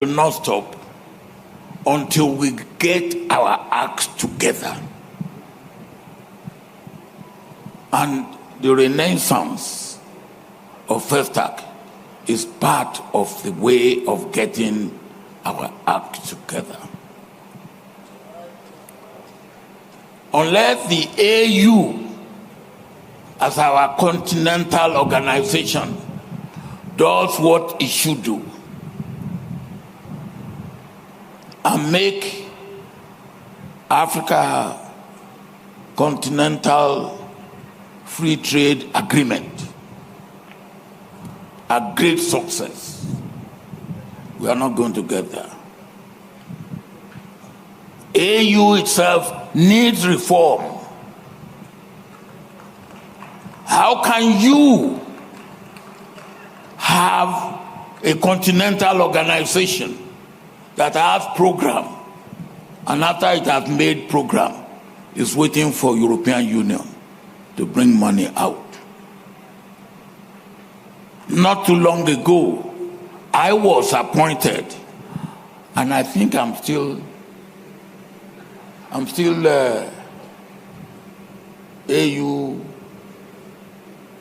will not stop until we get our acts together. And the renaissance of First Act is part of the way of getting our act together. Unless the AU, as our continental organization, does what it should do and make Africa continental free trade agreement a great success, we are not going to get there. AU itself needs reform. How can you have a continental organization that has program, and after it has made program, is waiting for European Union to bring money out? Not too long ago, I was appointed, and I think I'm still AU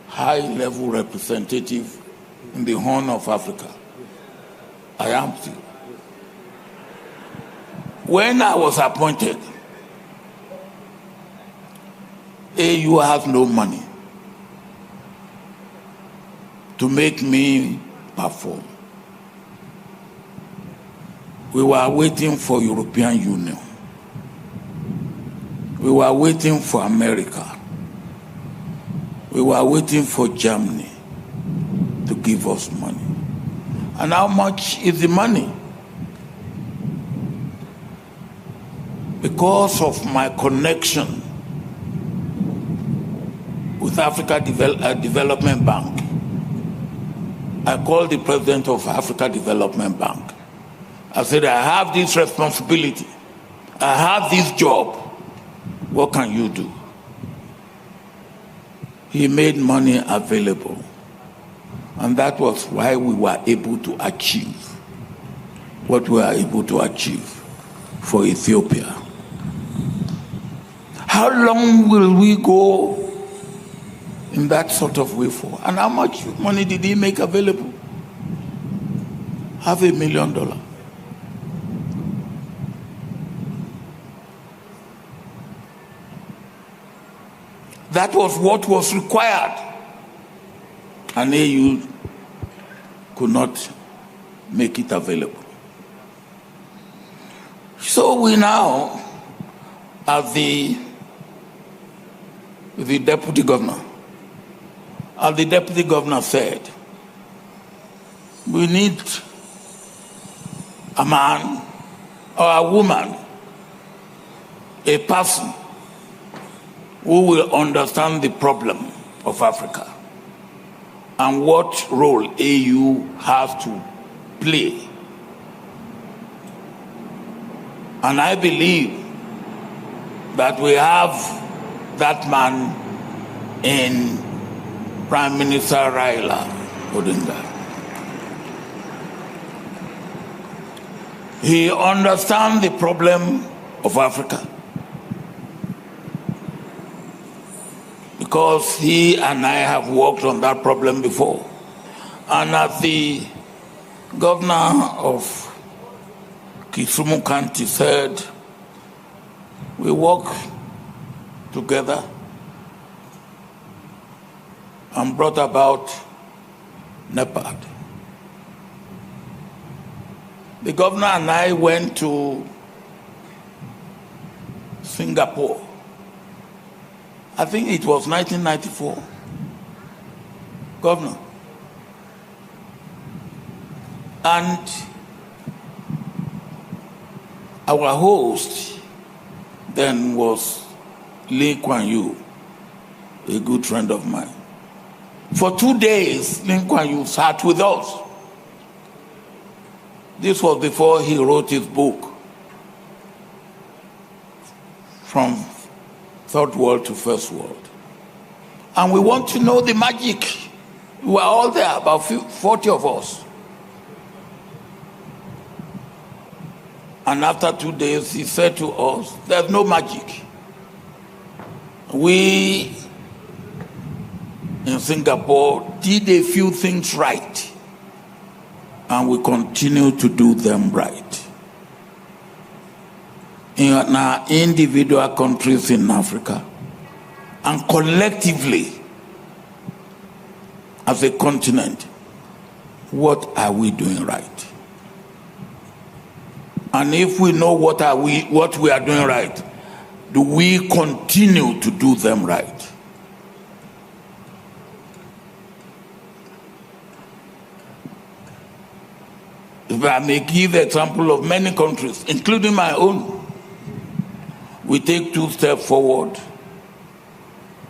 high-level representative in the Horn of Africa. I am still. When I was appointed, AU has no money to make me perform. We were waiting for European Union. We were waiting for America. We were waiting for Germany to give us money. And how much is the money? Because of my connection with Africa Development Bank, I called the president of Africa Development Bank. I said, I have this responsibility. I have this job. What can you do? He made money available. And that was why we were able to achieve what we were able to achieve for Ethiopia. How long will we go in that sort of way for? And how much money did he make available? $500,000. That was what was required. And AU could not make it available. So we now, as the deputy governor, as the deputy governor said, we need a man or a woman, a person who will understand the problem of Africa and what role AU has to play. And I believe that we have that man in Prime Minister Raila. He understands the problem of Africa because he and I have worked on that problem before. And as the governor of Kisumu County said, we work together and brought about NEPAD. The governor and I went to Singapore. I think it was 1994. Governor. And our host then was Lee Kuan Yew, a good friend of mine. For 2 days, Lee Kuan Yew sat with us. This was before he wrote his book, From Third World to First World. And we want to know the magic. We were all there, about 40 of us. And after 2 days, he said to us, there's no magic. We in Singapore did a few things right, and we continue to do them right. In our individual countries in Africa, and collectively as a continent, what are we doing right? And if we know what we are doing right, do we continue to do them right? If I may give an example of many countries, including my own, we take 2 steps forward,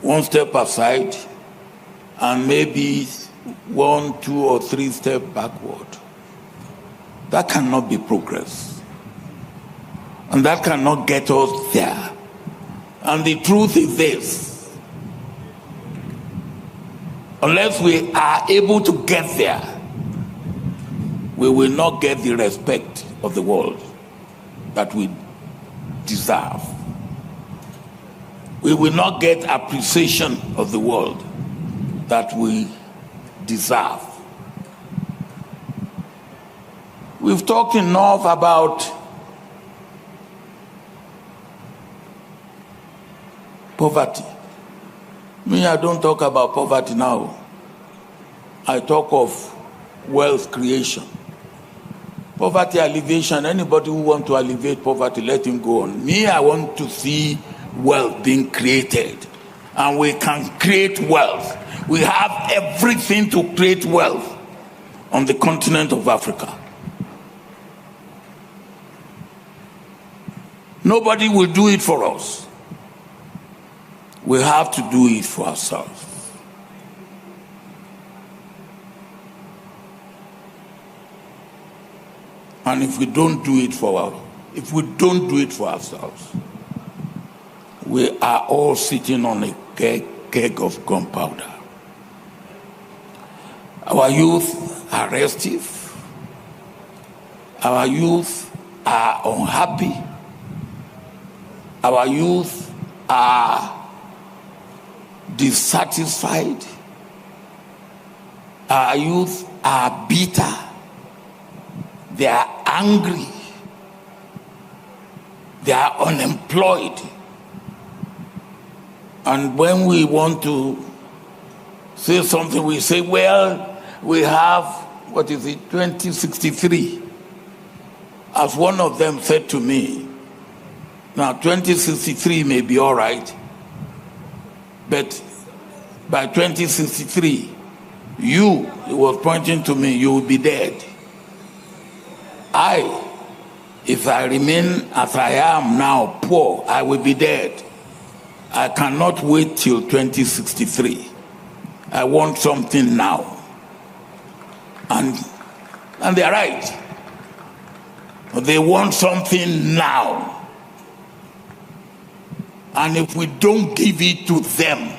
1 step aside, and maybe 1, 2, or 3 steps backward. That cannot be progress. And that cannot get us there. And the truth is this: unless we are able to get there, we will not get the respect of the world that we deserve. We will not get appreciation of the world that we deserve. We've talked enough about poverty. Me, I don't talk about poverty now. I talk of wealth creation. Poverty alleviation, anybody who wants to alleviate poverty, let him go on. Me, I want to see wealth being created. And we can create wealth. We have everything to create wealth on the continent of Africa. Nobody will do it for us. We have to do it for ourselves. And if we don't do it for ourselves, we are all sitting on a keg of gunpowder. Our youth are restive. Our youth are unhappy. Our youth are dissatisfied. Our youth are bitter. They are angry. They are unemployed. And when we want to say something, we say, well, we have, 2063. As one of them said to me, now 2063 may be all right, but by 2063, he was pointing to me, you will be dead. If I remain as I am now, poor, I will be dead. I cannot wait till 2063. I want something now. And they're right. They want something now. And if we don't give it to them,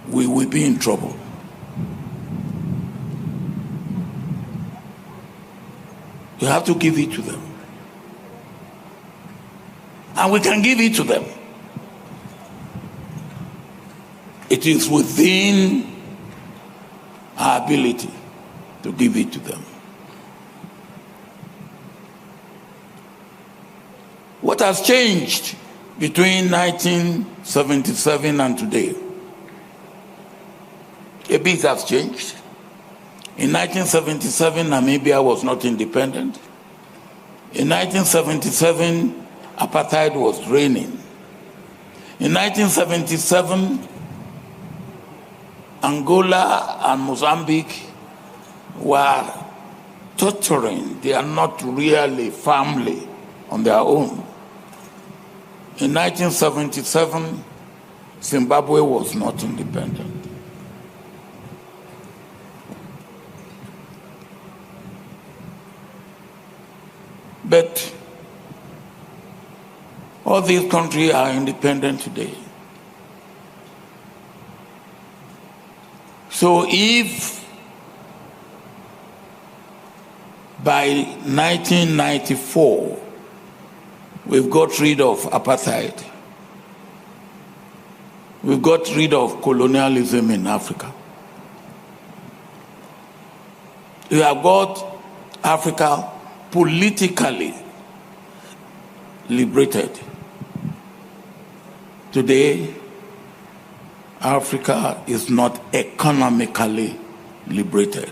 we will be in trouble. You have to give it to them. And we can give it to them. It is within our ability to give it to them. What has changed between 1977 and today? A bit has changed. In 1977, Namibia was not independent. In 1977, apartheid was reigning. In 1977, Angola and Mozambique were torturing. They are not really family on their own. In 1977, Zimbabwe was not independent. But all these countries are independent today. So if by 1994, we've got rid of apartheid. We've got rid of colonialism in Africa. We have got Africa politically liberated. Today, Africa is not economically liberated.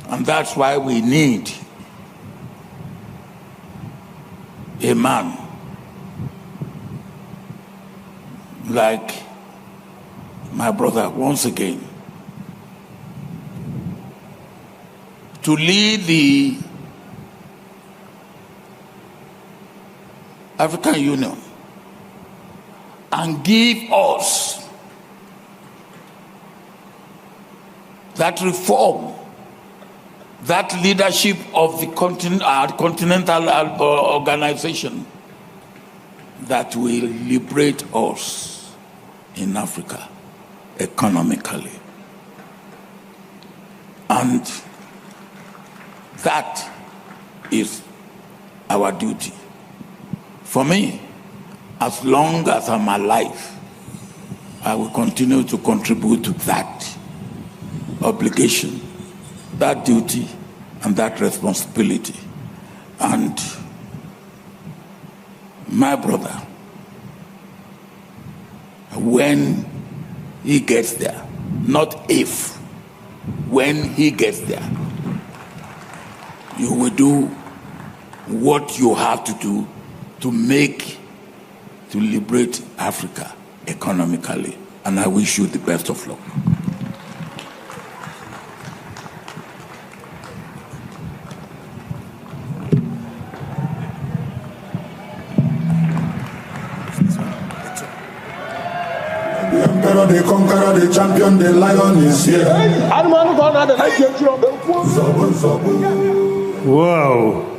And that's why we need a man like my brother, once again, to lead the African Union and give us that reform, that leadership of the continental organization that will liberate us in Africa economically. And that is our duty. For me, as long as I'm alive, I will continue to contribute to that obligation, that duty, and that responsibility. And my brother, when he gets there, not if, when he gets there, you will do what you have to do to liberate Africa economically. And I wish you the best of luck. The emperor, the conqueror, the champion, the lion is here. Wow.